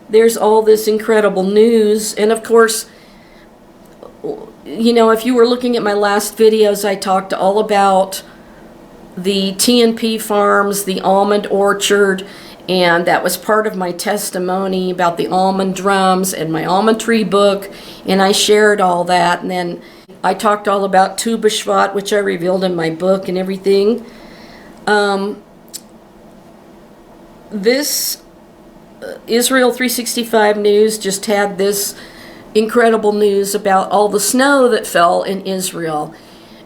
there's all this incredible news. And of course, you know, if you were looking at my last videos, I talked all about the TNP farms, the almond orchard, and that was part of my testimony about the almond drums and my almond tree book, and I shared all that. And then I talked all about Tu B'Shvat, which I revealed in my book and everything. This Israel 365 News just had this incredible news about all the snow that fell in Israel.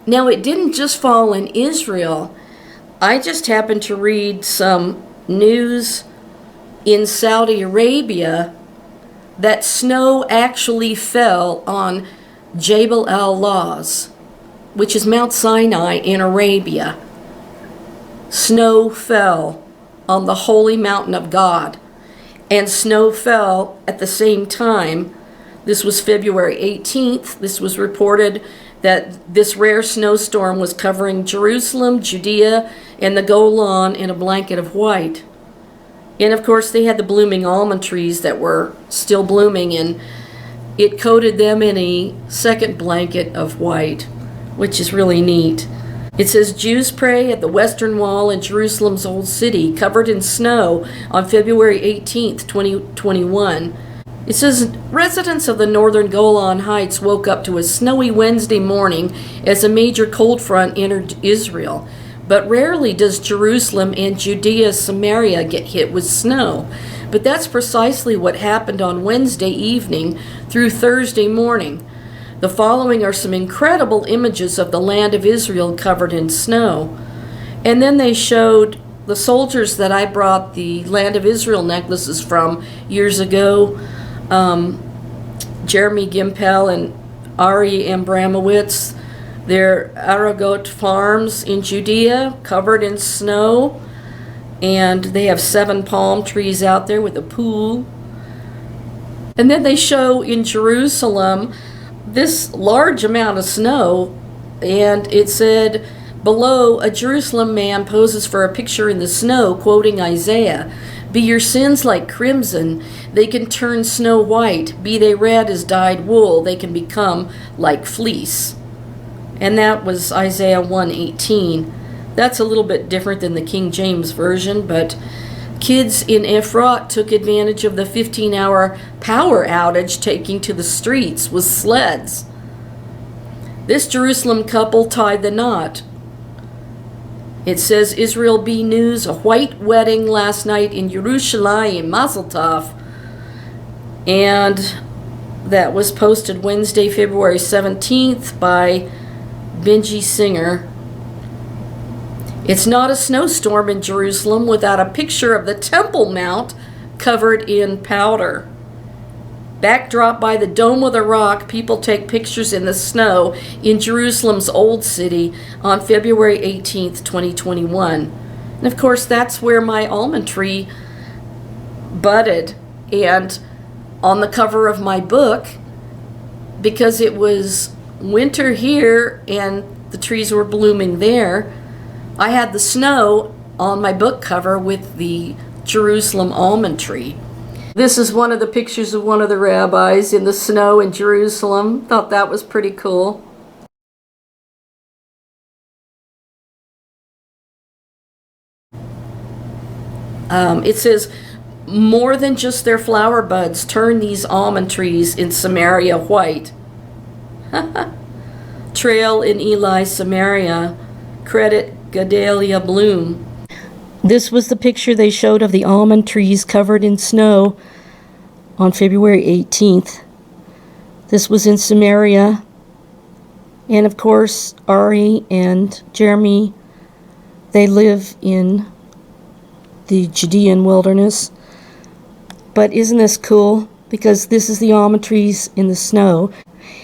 Now, it didn't just fall in Israel. I just happened to read some news in Saudi Arabia that snow actually fell on Jabel Lawz, which is Mount Sinai in Arabia. Snow fell on the holy mountain of God, and snow fell at the same time. This was February 18th. This was reported that this rare snowstorm was covering Jerusalem, Judea, and the Golan in a blanket of white. And of course, they had the blooming almond trees that were still blooming, and it coated them in a second blanket of white, which is really neat. It says, Jews pray at the Western Wall in Jerusalem's Old City, covered in snow on February 18th, 2021. It says, residents of the northern Golan Heights woke up to a snowy Wednesday morning as a major cold front entered Israel. But rarely does Jerusalem and Judea, Samaria get hit with snow. But that's precisely what happened on Wednesday evening through Thursday morning. The following are some incredible images of the land of Israel covered in snow. And then they showed the soldiers that I brought the Land of Israel necklaces from years ago, Jeremy Gimpel and Ari Abramowitz. They're Aragot farms in Judea, covered in snow, and they have 7 palm trees out there with a pool. And then they show in Jerusalem this large amount of snow, and it said below, a Jerusalem man poses for a picture in the snow, quoting Isaiah, "Be your sins like crimson, they can turn snow white. Be they red as dyed wool, they can become like fleece." And that was Isaiah 1:18. That's a little bit different than the King James Version, but kids in Efrat took advantage of the 15-hour power outage, taking to the streets with sleds. This Jerusalem couple tied the knot. It says, Israel B News, a white wedding last night in Yerushalayim, Mazel Tov. And that was posted Wednesday, February 17th by Benji Singer. It's not a snowstorm in Jerusalem without a picture of the Temple Mount covered in powder. Backdrop by the Dome of the Rock, people take pictures in the snow in Jerusalem's Old City on February 18th, 2021. And of course, that's where my almond tree budded. And on the cover of my book, because it was winter here and the trees were blooming there, I had the snow on my book cover with the Jerusalem almond tree. This is one of the pictures of one of the rabbis in the snow in Jerusalem. Thought that was pretty cool. It says, more than just their flower buds turn these almond trees in Samaria white. Trail in Eli, Samaria. Credit Gedalia Bloom. This was the picture they showed of the almond trees covered in snow on February 18th. This was in Samaria. And of course, Ari and Jeremy, they live in the Judean wilderness. But isn't this cool? Because this is the almond trees in the snow.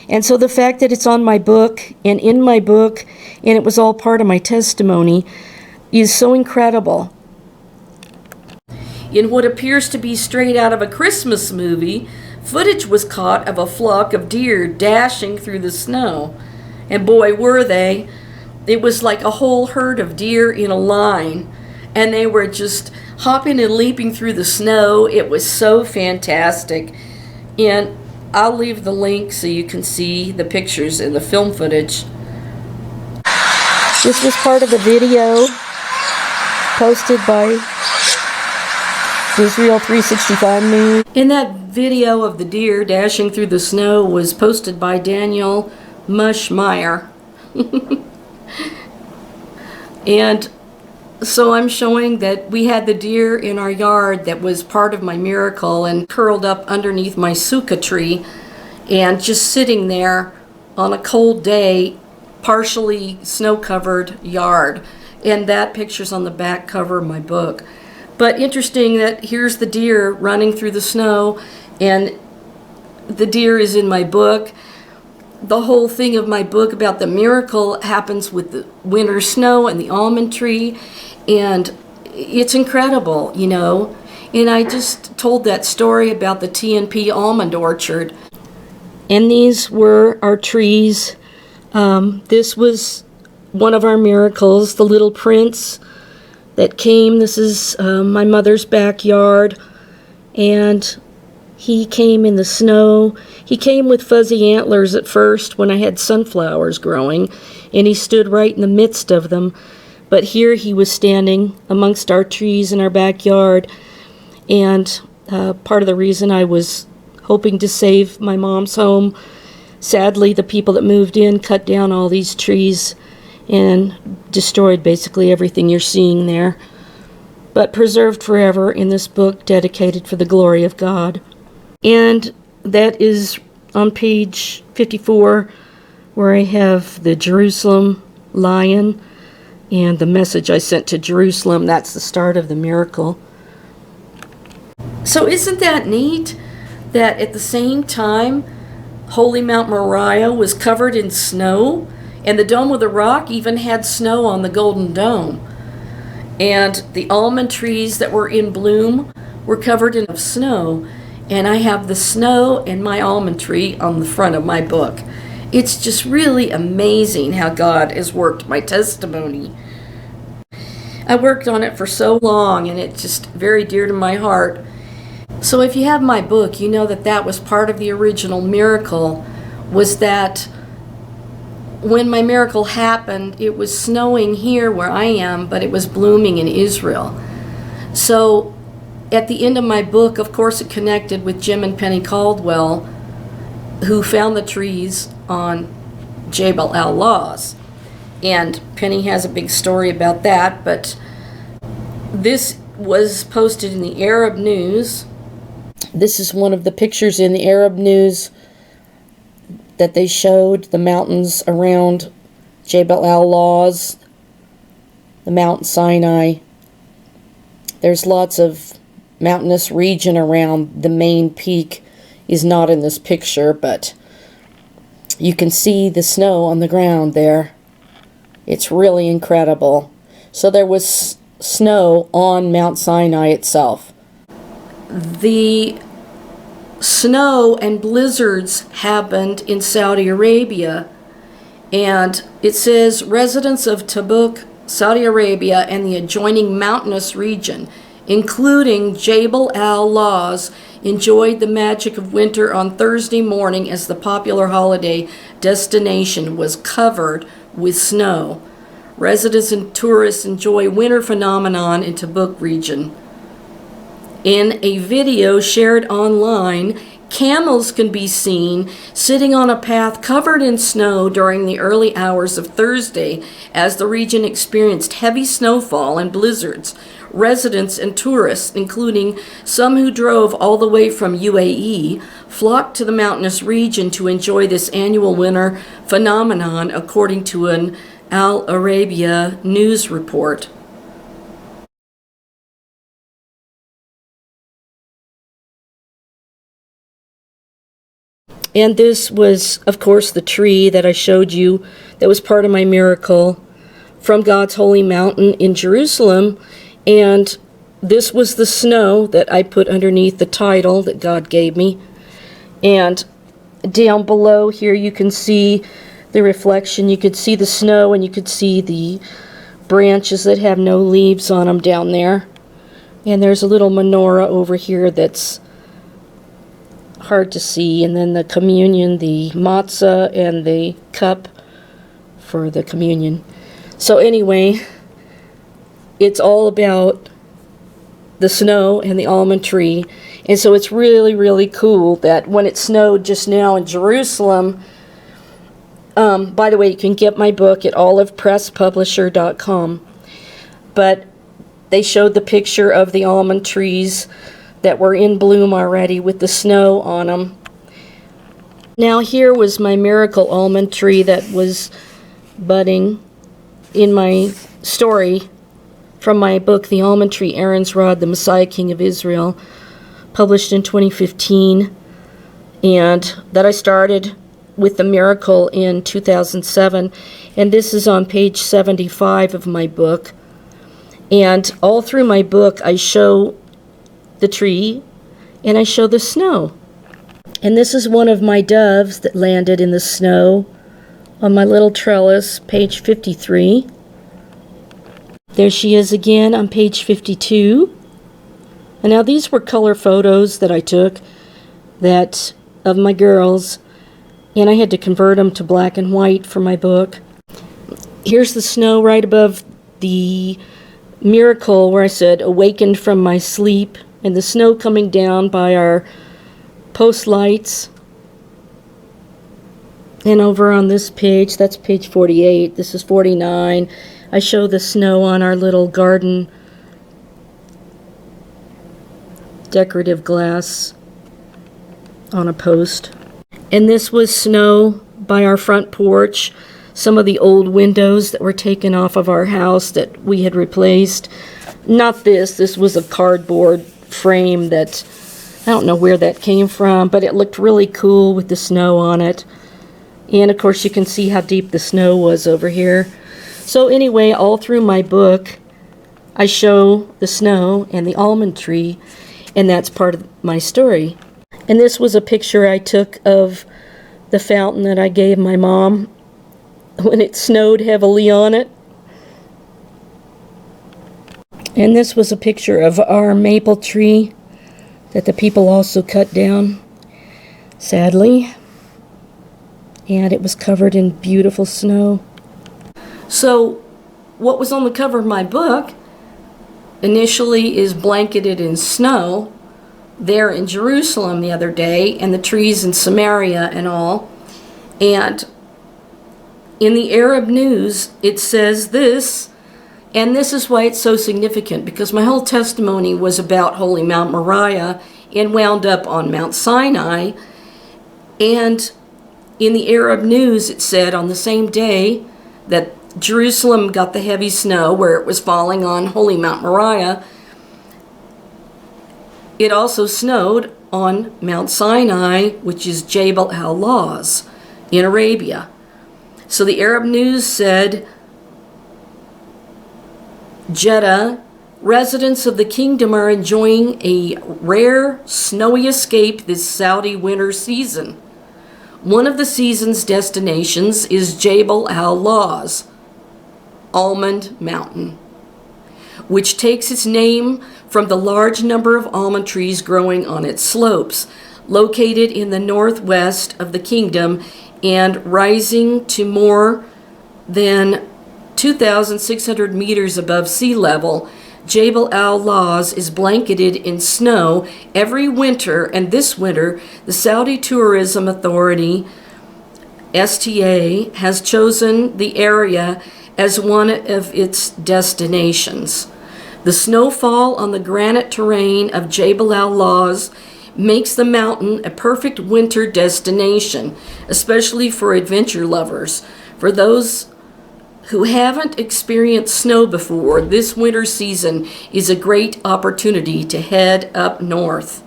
And so the fact that it's on my book and in my book, and it was all part of my testimony, is so incredible. In what appears to be straight out of a Christmas movie, footage was caught of a flock of deer dashing through the snow. And boy, were they. It was like a whole herd of deer in a line. and they were just hopping and leaping through the snow. It was so fantastic. And I'll leave the link so you can see the pictures and the film footage. This was part of the video posted by Israel 365 News. In that video of the deer dashing through the snow was posted by Daniel Mushmeyer. And so I'm showing that we had the deer in our yard that was part of my miracle and curled up underneath my sukkah tree and just sitting there on a cold day, partially snow-covered yard. And that picture's on the back cover of my book. But interesting that here's the deer running through the snow, and the deer is in my book. The whole thing of my book about the miracle happens with the winter snow and the almond tree, and it's incredible, you know. And I just told that story about the T&P almond orchard. And these were our trees. This was one of our miracles, the little prince that came. This is my mother's backyard, and he came in the snow. He came with fuzzy antlers at first when I had sunflowers growing, and he stood right in the midst of them. But here he was standing amongst our trees in our backyard, and part of the reason I was hoping to save my mom's home, sadly the people that moved in cut down all these trees and destroyed basically everything you're seeing there, but preserved forever in this book dedicated for the glory of God. And that is on page 54, where I have the Jerusalem lion and the message I sent to Jerusalem. That's the start of the miracle. So isn't that neat that at the same time Holy Mount Moriah was covered in snow, and the Dome of the Rock even had snow on the Golden Dome, and the almond trees that were in bloom were covered in snow, and I have the snow and my almond tree on the front of my book. It's just really amazing how God has worked my testimony. I worked on it for so long, and it's just very dear to my heart. So if you have my book, you know that that was part of the original miracle, was that when my miracle happened, it was snowing here where I am, but it was blooming in Israel. So at the end of my book, of course, it connected with Jim and Penny Caldwell, who found the trees on Jabel Lawz. And Penny has a big story about that, but this was posted in the Arab News. This is one of the pictures in the Arab News that they showed, the mountains around Jabel Lawz, the Mount Sinai. There's lots of mountainous region around. The main peak is not in this picture, but you can see the snow on the ground there. It's really incredible. So there was snow on Mount Sinai itself. The snow and blizzards happened in Saudi Arabia, and it says residents of Tabuk, Saudi Arabia, and the adjoining mountainous region, including Jabal Lawz, enjoyed the magic of winter on Thursday morning as the popular holiday destination was covered with snow. Residents and tourists enjoy winter phenomenon in Tabuk region. In a video shared online, camels can be seen sitting on a path covered in snow during the early hours of Thursday as the region experienced heavy snowfall and blizzards. Residents and tourists, including some who drove all the way from UAE, flocked to the mountainous region to enjoy this annual winter phenomenon, according to an Al Arabiya news report. And this was, of course, the tree that I showed you that was part of my miracle from God's holy mountain in Jerusalem. And this was the snow that I put underneath the title that God gave me. And down below here you can see the reflection. You could see the snow, and you could see the branches that have no leaves on them down there. And there's a little menorah over here that's hard to see. And then the communion, the matzah, and the cup for the communion. So anyway, it's all about the snow and the almond tree. And so it's really, really cool that when it snowed just now in Jerusalem, by the way, you can get my book at olivepresspublisher.com. But they showed the picture of the almond trees that were in bloom already with the snow on them. Now here was my miracle almond tree that was budding in my story from my book, The Almond Tree, Aaron's Rod, the Messiah King of Israel, published in 2015, and that I started with the miracle in 2007, and this is on page 75 of my book. And all through my book, I show the tree and I show the snow. And this is one of my doves that landed in the snow on my little trellis, page 53. There she is again on page 52. And now these were color photos that I took of my girls, and I had to convert them to black and white for my book. Here's the snow right above the miracle where I said, awakened from my sleep, and the snow coming down by our post lights. And over on this page, that's page 48, this is 49, I show the snow on our little garden decorative glass on a post. And this was snow by our front porch, some of the old windows that were taken off of our house that we had replaced. Not this was a cardboard frame that, I don't know where that came from, but it looked really cool with the snow on it. And of course you can see how deep the snow was over here. So anyway, all through my book, I show the snow and the almond tree, and that's part of my story. And this was a picture I took of the fountain that I gave my mom when it snowed heavily on it. And this was a picture of our maple tree that the people also cut down, sadly. And it was covered in beautiful snow. So what was on the cover of my book initially is blanketed in snow there in Jerusalem the other day, and the trees in Samaria and all. And in the Arab news it says this, and this is why it's so significant, because my whole testimony was about Holy Mount Moriah and wound up on Mount Sinai. And in the Arab news it said on the same day that Jerusalem got the heavy snow where it was falling on Holy Mount Moriah, it also snowed on Mount Sinai, which is Jabel Lawz in Arabia. So the Arab news said, Jeddah, residents of the kingdom are enjoying a rare snowy escape this Saudi winter season. One of the season's destinations is Jabel Lawz, Almond Mountain, which takes its name from the large number of almond trees growing on its slopes, located in the northwest of the kingdom and rising to more than 2,600 meters above sea level. Jabel Lawz is blanketed in snow every winter, and this winter the Saudi Tourism Authority, STA, has chosen the area as one of its destinations. The snowfall on the granite terrain of Jabel Lawz makes the mountain a perfect winter destination, especially for adventure lovers. For those who haven't experienced snow before, this winter season is a great opportunity to head up north.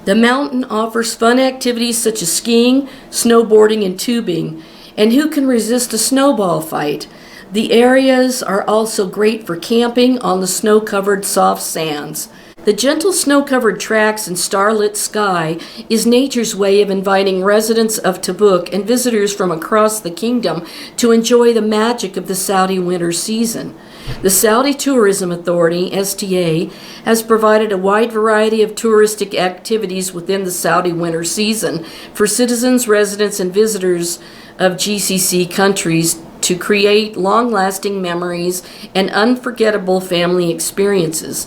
The mountain offers fun activities such as skiing, snowboarding, and tubing. And who can resist a snowball fight? The areas are also great for camping on the snow-covered soft sands. The gentle snow-covered tracks and starlit sky is nature's way of inviting residents of Tabuk and visitors from across the kingdom to enjoy the magic of the Saudi winter season. The Saudi Tourism Authority, STA, has provided a wide variety of touristic activities within the Saudi winter season for citizens, residents, and visitors of GCC countries to create long-lasting memories and unforgettable family experiences.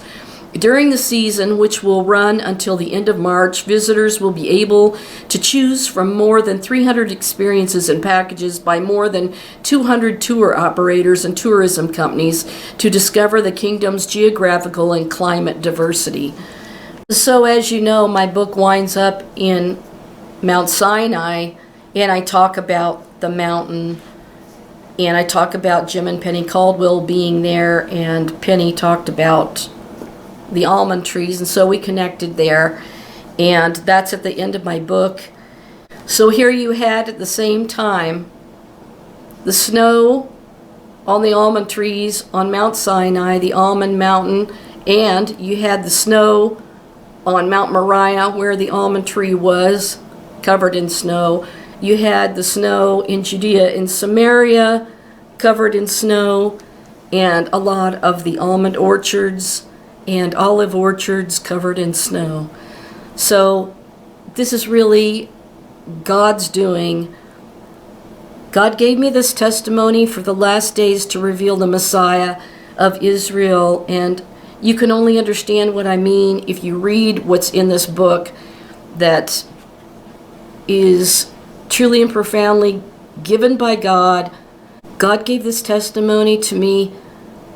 During the season, which will run until the end of March, visitors will be able to choose from more than 300 experiences and packages by more than 200 tour operators and tourism companies to discover the kingdom's geographical and climate diversity. So as you know, my book winds up in Mount Sinai, and I talk about the mountain, and I talk about Jim and Penny Caldwell being there, and Penny talked about the almond trees, and so we connected there, and that's at the end of my book. So here you had at the same time the snow on the almond trees on Mount Sinai, the almond mountain, and you had the snow on Mount Moriah where the almond tree was covered in snow. You had the snow in Judea and Samaria covered in snow, and a lot of the almond orchards and olive orchards covered in snow. So this is really God's doing. God gave me this testimony for the last days to reveal the Messiah of Israel, and you can only understand what I mean if you read what's in this book that is truly and profoundly given by God. God gave this testimony to me.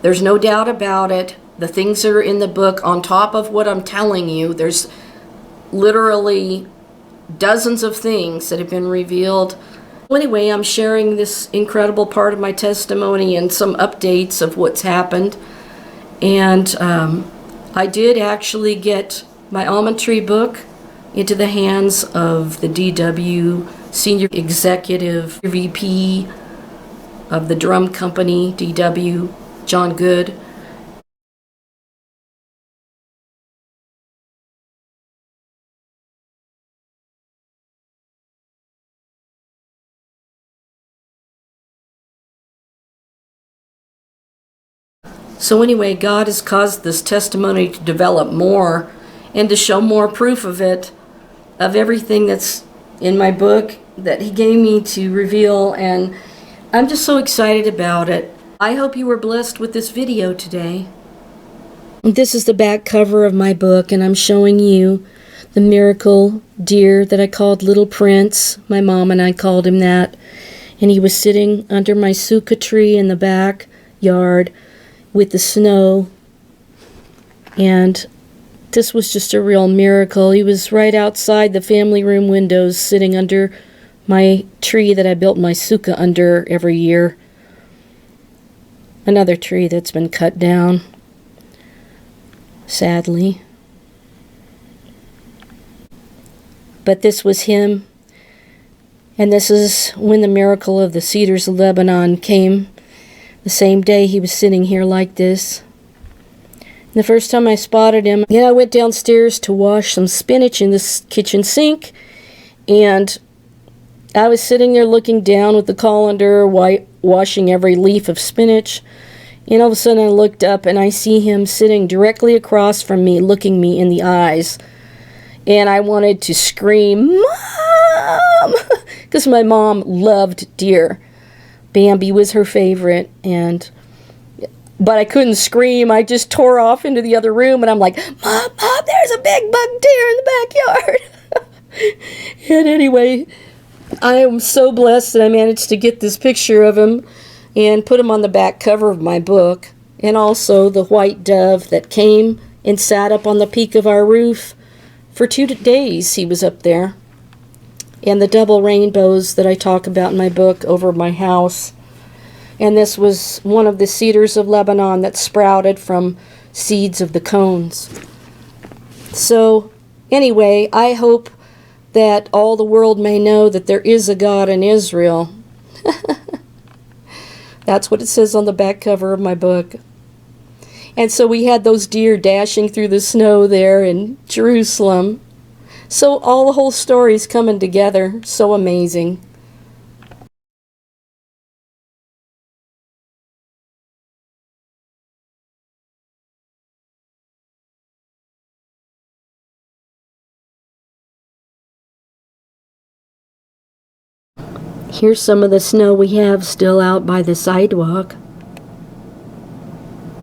There's no doubt about it. The things that are in the book, on top of what I'm telling you, there's literally dozens of things that have been revealed. Anyway, I'm sharing this incredible part of my testimony and some updates of what's happened. And I did actually get my almond tree book into the hands of the DW Senior Executive VP of the drum company, DW, John Good. So anyway, God has caused this testimony to develop more and to show more proof of it, of everything that's in my book that He gave me to reveal, and I'm just so excited about it. I hope you were blessed with this video today. This is the back cover of my book, and I'm showing you the miracle deer that I called Little Prince. My mom and I called him that, and he was sitting under my sukkah tree in the backyard with the snow, and this was just a real miracle. He was right outside the family room windows, sitting under my tree that I built my sukkah under every year. Another tree that's been cut down, sadly. But this was him, and this is when the miracle of the cedars of Lebanon came. The same day he was sitting here like this. And the first time I spotted him, I went downstairs to wash some spinach in the kitchen sink, and I was sitting there looking down with the colander, washing every leaf of spinach, and all of a sudden I looked up and I see him sitting directly across from me, looking me in the eyes. And I wanted to scream, "Mom!" because my mom loved deer. Bambi was her favorite, but I couldn't scream. I just tore off into the other room, and I'm like, Mom, there's a big buck deer in the backyard. And anyway, I am so blessed that I managed to get this picture of him and put him on the back cover of my book, and also the white dove that came and sat up on the peak of our roof. For 2 days he was up there. And the double rainbows that I talk about in my book over my house. And this was one of the cedars of Lebanon that sprouted from seeds of the cones. So anyway, I hope that all the world may know that there is a God in Israel. That's what it says on the back cover of my book. And so we had those deer dashing through the snow there in Jerusalem. So all the whole story's coming together. So amazing. Here's some of the snow we have still out by the sidewalk.